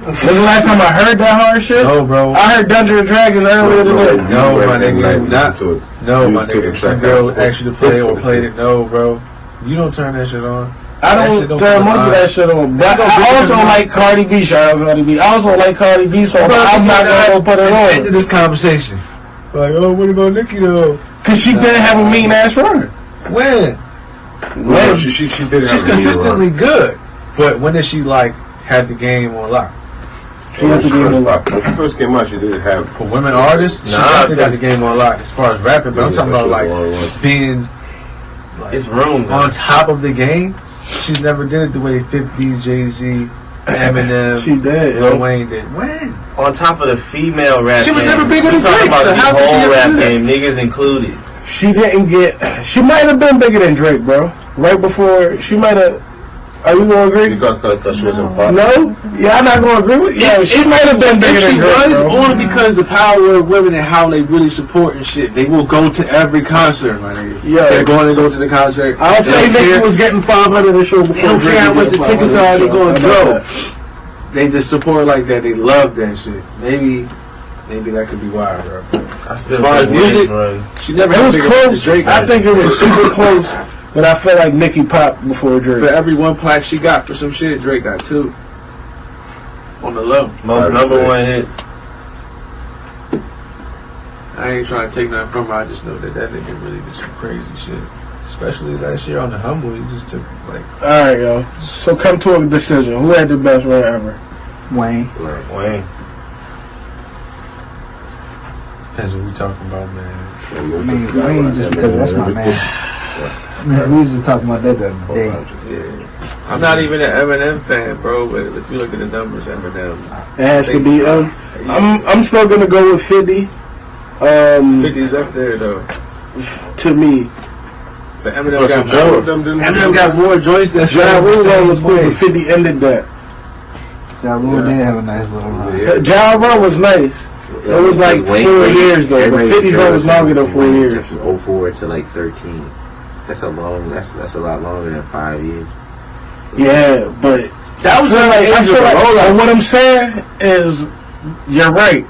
When's the last time I heard that hard shit? No, bro. I heard Dungeons and Dragons earlier today. No, my nigga. No, my nigga. Some girl asked you to play or played it. No, bro. You don't turn that shit on. I don't turn most of that shit on. But I also like Cardi B. Shout out Cardi B. I also like Cardi B, so I'm not going to put it on. End of this conversation. Like, oh, what about Nicki though? Because she didn't have a mean ass run. When? She did have a She's consistently good. But when did she, like, have the game on lock? When she first came out, she did have... For women artists? She definitely got the game on lock as far as rapping. But I'm talking about, like, being... Like, it's room on top of the game. She's never did it the way 50, Jay-Z, Eminem, she did. Lil Wayne did. When? On top of the female rap she was game. Never bigger than talking Drake. about So the how whole rap do game, niggas included. She didn't get... She might have been bigger than Drake, bro. Right before... She might have... Are you going to agree? You thought she was in pop? No? Yeah, I'm not going to agree with you. Yeah, she might have been bigger than Drake, bro. Only because the power of women and how they really support and shit. They will go to every concert, my nigga. Yeah. They're going to go to the concert. I'll say Nicki was getting 500 a show before They don't Drake care how much the was tickets are. They're going to go. that. They just support like that. They love that shit. Maybe that could be why, bro. I still as far as music, run. she never It had was bigger close. Drake. I think it was super close. But I feel like Nicki popped before Drake. For every one plaque she got for some shit, Drake got 2. On the low. Most number one hits. I ain't trying to take nothing from her. I just know that nigga really did some crazy shit. Especially last year on the Humble, he just took like... Alright, yo. So come to a decision. Who had the best run ever? Wayne. Wayne. Depends what we talking about, man. I mean, Wayne just because that's my man. Man, we was just talking about that the other day. Yeah. I'm not even an Eminem fan, bro, but if you look at the numbers, Eminem... It has to be I'm still gonna go with 50. 50's up there, though. To me. But Eminem got more joints than... Ja Rule was good, but 50 ended that. Ja Rule did have a nice little run. Ja Rule was nice. It was like 4 years though, but 50's run was longer than 4 years. From 04 to like 13. That's a lot longer than 5 years. Yeah, but that was I feel like what I'm saying is you're right,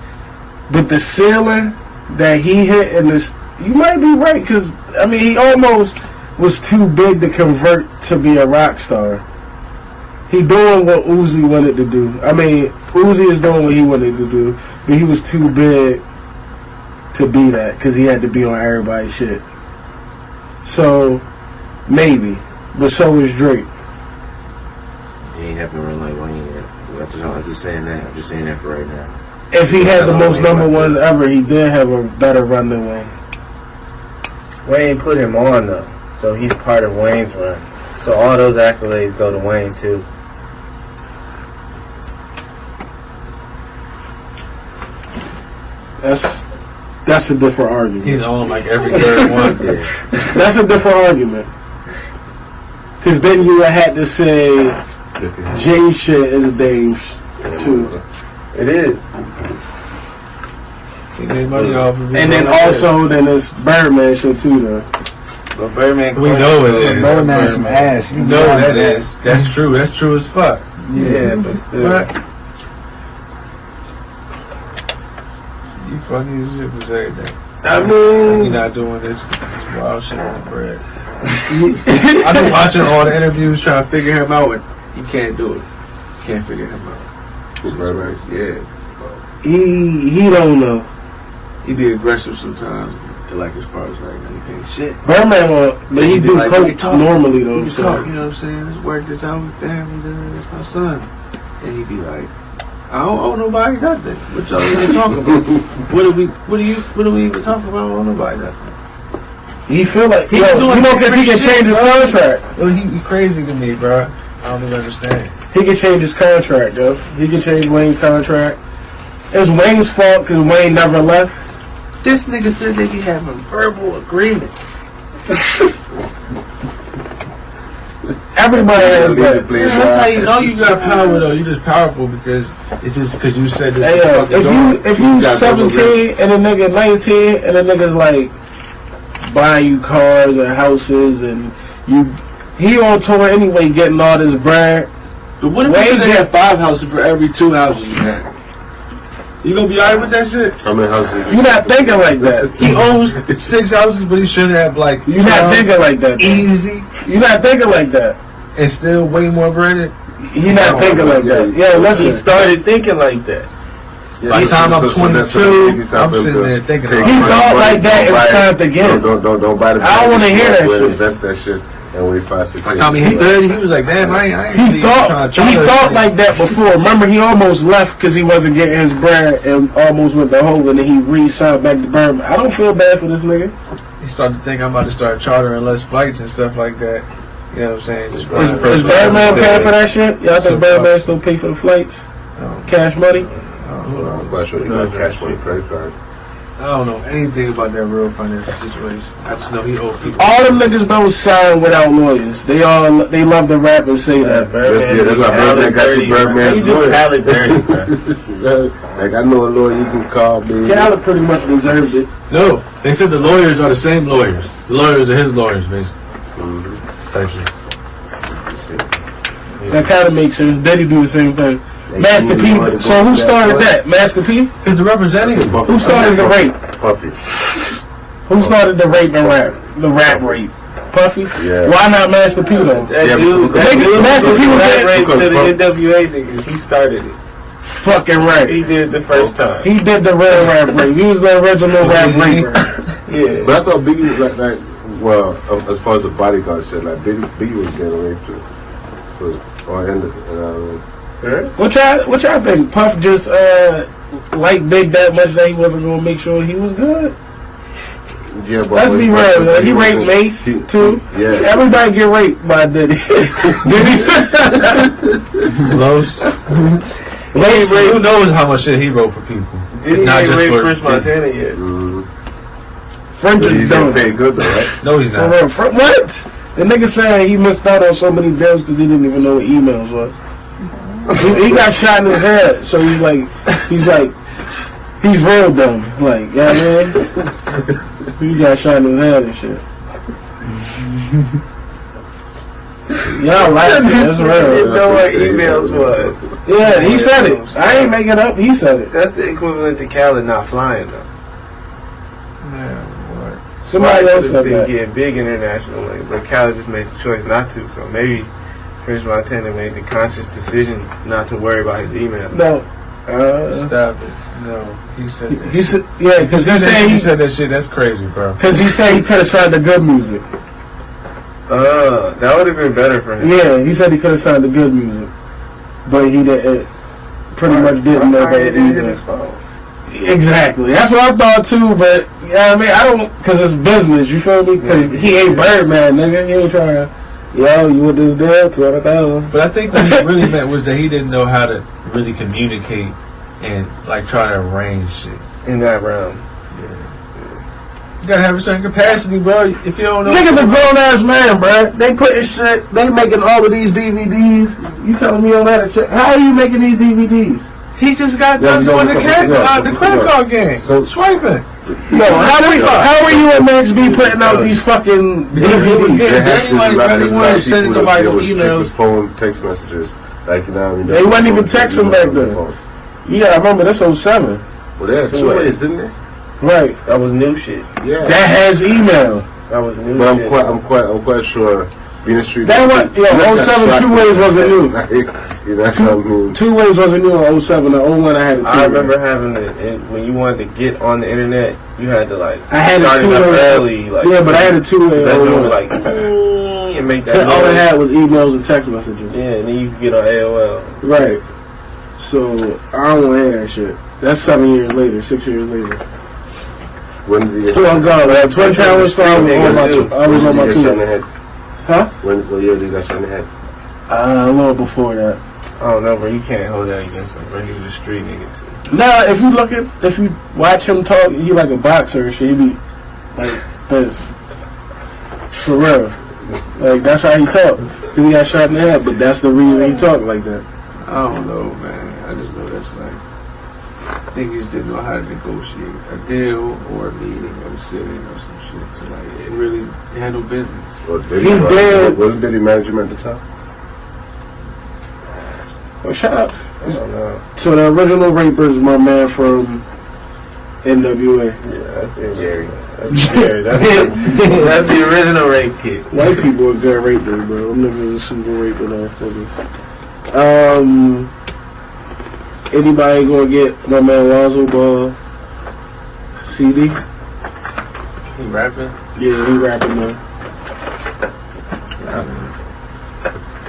but the ceiling that he hit in this, you might be right because I mean he almost was too big to convert to be a rock star. He doing what Uzi wanted to do. I mean, Uzi is doing what he wanted to do, but he was too big to be that because he had to be on everybody's shit. So maybe, but so is Drake. He ain't having a run like Wayne yet. I'm just saying that. I'm just saying that for right now. If he had the most number ones ever, he did have a better run than Wayne. Wayne put him on though, so he's part of Wayne's run. So all those accolades go to Wayne too. That's a different argument. He's on like every third one. That's a different argument. Because then you would have to say Jay shit is Dame's too. It is. He made money off of it. And then also, then it's Birdman shit too though. But Birdman, We know it is. Birdman some ass. You know that is. That's true. That's true as fuck. Yeah, but still. But you funny as shit for saying that. I mean, You're not doing this wild shit on the bread. I've been watching all the interviews trying to figure him out, and you can't do it. You can't figure him out. Who's Birdman? Yeah. he don't know. He be aggressive sometimes. Like as far as like he can't shit. Birdman, but he do like, coke normally though. He So. talk, you know what I'm saying? Let's work this out with family. That's my son. And he be like, I don't owe nobody nothing. What y'all even talking about? What are we even talking about? I don't owe nobody nothing. He feel like He you doing know because he can shit, change his bro. contract. Yo, he crazy to me, bro. I don't even understand. He can change his contract though. He can change Wayne's contract. It's Wayne's fault because Wayne never left. This nigga said they be having verbal agreements. Everybody has that. Yeah, that's how you know you got power though. You just powerful because it's just because you said this. Hey, if you 17 and a nigga 19 and a nigga's like buying you cars and houses and he on tour anyway getting all this bread. But what if Wayne they have 5 houses for every 2 houses you have? You gonna be alright with that shit? How many houses? You're not thinking like that. He owns 6 houses, but he should have like. You're not thinking like that. Easy You're not thinking like that. and still way more bread. You're not thinking like that. Yo, listen. He started thinking like that. By the time I'm 22, I'm sitting there thinking about He it. thought like that. It was time to get it. Don't buy the. I don't wanna hear that shit. Invest that shit and wait 5, 6 By the years. time he hit 30, he was like, damn, I ain't He really trying to thought like that before. Remember, he almost left because he wasn't getting his bread and almost went to Hove, and then he re-signed back to Birmingham. I don't feel bad for this nigga. He started to think I'm about to start chartering less flights and stuff like that. You know what I'm saying? Just Is Birdman paying for that shit? Y'all think Birdman still pay for the flights? Cash money? I'm quite sure you got cash money credit card. I don't know anything about that real financial situation. I just know he owes people. All them niggas don't sign without lawyers. They love to rap and say that. That's why Birdman got you Birdman's lawyer. Dirty, Like, I know a lawyer you can call, baby. Khaled pretty much deserved it. No, they said the lawyers are the same lawyers. The lawyers are his lawyers, basically. Type shit. That kind of makes sense. Diddy do the same thing. Master P. So who started that? Master P? Because the representative. Who started the rape? Puffy. Who started the rape and rap? The rap rape? Puffy? Yeah. Why not Master P though? That dude Master P was that that rape to the NWA niggas. He started it. fucking right. He did it the first time. He did the real rap rape. He was the original rap raper. Yeah. But I thought Biggie was like, well, as far as the bodyguard said, like, Biggie was getting raped too. Or ended it. What y'all think? Puff just liked Big that much that he wasn't gonna make sure he was good? Yeah, but Let's be real. He raped Mace too. Yeah. Everybody get raped by Diddy. Diddy. Los. Who knows how much shit he wrote for people? Did he Not ain't just rape for- French Montana yet? French He's is getting done. paid good though, right? No, he's not. What? The nigga saying he missed out on so many deals because he didn't even know what emails was. He got shot in his head, so he's real dumb. Like, yeah, man. He got shot in his head and shit. Y'all like it. That's real. Didn't know what emails was. Yeah, he said it. I ain't making it up. He said it. That's the equivalent to Khaled not flying though. Somebody else said been that. getting big internationally, but Khaled just made the choice not to. So maybe French Montana made the conscious decision not to worry about his email. No, Stop it. No, he said that. He said, yeah, because he said that shit. That's crazy, bro. Because he said he could have signed the good music. That would have been better for him. Yeah, he said he could have signed the good music, but he didn't. Pretty much didn't know that either. Exactly. That's what I thought too. But you know what I mean, I don't, because it's business. You feel me? Because he ain't Birdman, nigga. He ain't trying to. Yo, you with this deal? 200,000. But I think what he really meant was that he didn't know how to really communicate and like try to arrange shit in that realm. You gotta have a certain capacity, bro. If you don't know, niggas a grown ass man, bro. They putting shit. They making all of these DVDs. You telling me on that? How are you making these DVDs? He just got done doing the credit card game. So swiping. No, how are you and Max B putting out these fucking DVDs? Everybody sending nobody emails. Phone text messages. Like, you know what I mean? They wasn't even texting back then. You gotta remember, that's 07. Well, they had 2 ways, didn't they? Right. That was new shit. Yeah. That has email. That was new but shit. I'm quite sure Venus Street. That was, 07, 2 ways wasn't new. You know what I mean? 2 ways wasn't new in 07. The 01 I had a 2 I remember having it when you wanted to get on the internet, you had to like I had a 2 early. Like, yeah, but I had a 2 way. Like, and make that. All I had was emails and text messages. Yeah, and then you could get on AOL. Right. So I don't want to hear that shit. That's 7 years later, 6 years later. When did you get? So I'm gone. Like, Twin Towers, I was on my 2. Huh? What year did you got shot in the head? A little before that. I don't know, bro. You can't hold that against him, bro. He was a street nigga too. Nah, if you watch him talk, he like a boxer. He be like this. For real. Like, that's how he talk. He got shot in the head, but that's the reason he talk like that. I don't know, man. I just know that's like niggas didn't know how to negotiate a deal or a meeting or a sitting or some shit. So like, it really had no business. Well, dead. Wasn't Diddy management at the time? Well, shut up. I don't know. So the original raper is my man from NWA. Yeah, that's Jerry. That's Jerry. That's the original rape kid. White people are good rapers, bro. I'm never a super raping motherfucker. Anybody gonna get my man Lonzo Ball CD? He rapping? Yeah, he rapping now.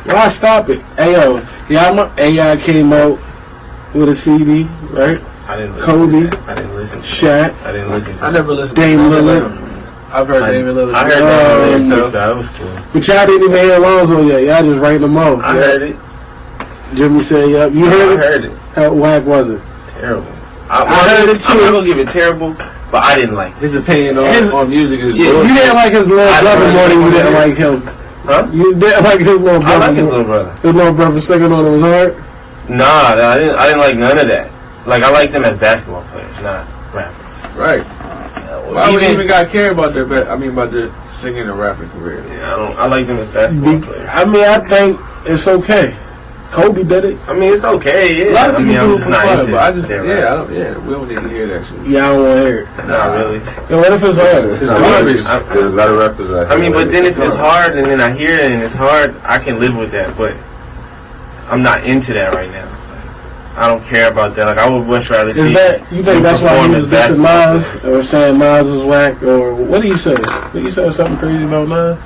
Why stop it? Ayo, AI came out with a CD, right? I didn't listen Kobe, to that. I didn't listen to Shaq. I didn't listen to I never listened Dame to Lillard. I've heard Dame Lillard. I heard Dame Lillard too. That was cool. But y'all didn't even hear Lonzo yet. Y'all just writing them off. I heard it. Jimmy said, "Yep." You heard it? I heard it. How whack was it? Terrible. I heard it too. I'm not gonna give it terrible, but I didn't like it. His opinion on music is You didn't like his little brother more than you didn't like him. Huh? You didn't like his little brother. I like his little brother. His little brother singing on his heart. Nah, I didn't like none of that. Like, I liked them as basketball players, not rappers. Right. Why would you even got care about their about their singing and rapping career? Yeah, I like them as basketball players. I mean, I think it's okay. Kobe did it. I mean, it's okay. Yeah. A lot of people do I'm it just for not fun, into but it. I just we don't need to hear that shit. Yeah, I don't want to hear it. Not really. Yo, what if it's hard? There's a lot of rappers out here. I mean, but then if it's hard and then I hear it and it's hard, I can live with that. But I'm not into that right now. I don't care about that. Like, I would much rather see. Is that you think that's why he was dissing Nas or saying Nas was whack or what do you say? Did you say something crazy about Nas?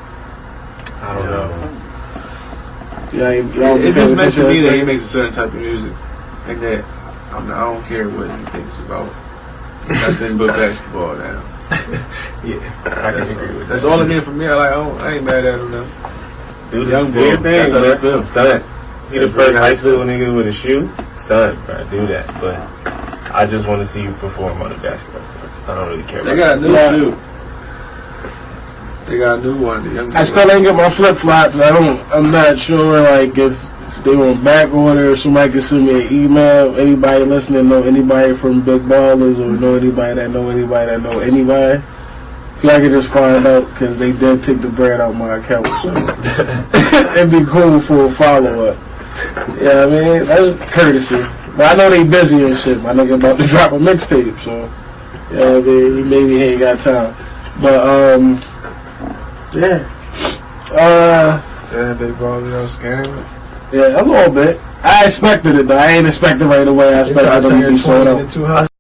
I don't know. Yeah, it just meant to me that he makes a certain type of music, and that I don't care what he thinks about nothing but basketball now. Yeah, I can agree with that. That's all it meant for me. I ain't mad at him now. Do Young your boy. thing, That's how they man. feel. Stunt. He the first high school nigga with a shoe. Stunt, bro. Do that. But I just want to see you perform on the basketball court. I don't really care. They got a new shoe. They got a new one. The young I still ain't get my flip flops. I'm not sure like if they want back order or somebody can send me an email. Anybody listening know anybody from Big Ballers or know anybody that know anybody that know anybody? If y'all can just find out because they did take the bread out my account. So it'd be cool for a follow up. Yeah, I mean that's courtesy. But I know they busy and shit. My nigga about to drop a mixtape, so yeah, I mean, maybe he ain't got time. But Big Ballers on scam. yeah, a little bit. I expected it, though. I ain't expected right away. I expected them to be sold out.